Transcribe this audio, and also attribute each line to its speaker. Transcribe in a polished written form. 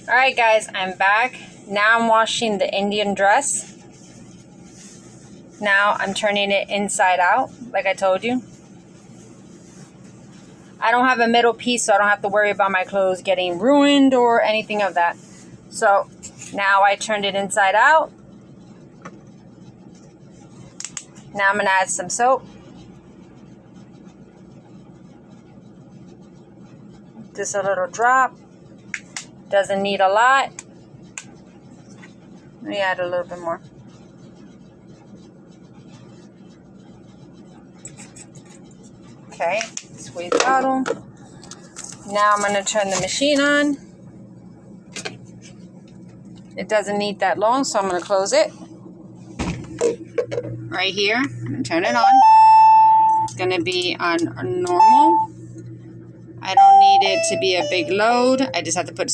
Speaker 1: Alright guys, I'm back. Now I'm washing the Indian dress. Now I'm turning it inside out, like I told you. I don't have a middle piece, so I don't have to worry about my clothes getting ruined or anything of that. So now I turned it inside out. Now I'm going to add some soap. Just a little drop. Doesn't need a lot. Let me add a little bit more. Okay, squeeze bottle. Now I'm going to turn the machine on. It doesn't need that long, so I'm going to close it. Right here, I'm going to turn it on. It's going to be on normal. I don't need it to be a big load. I just have to put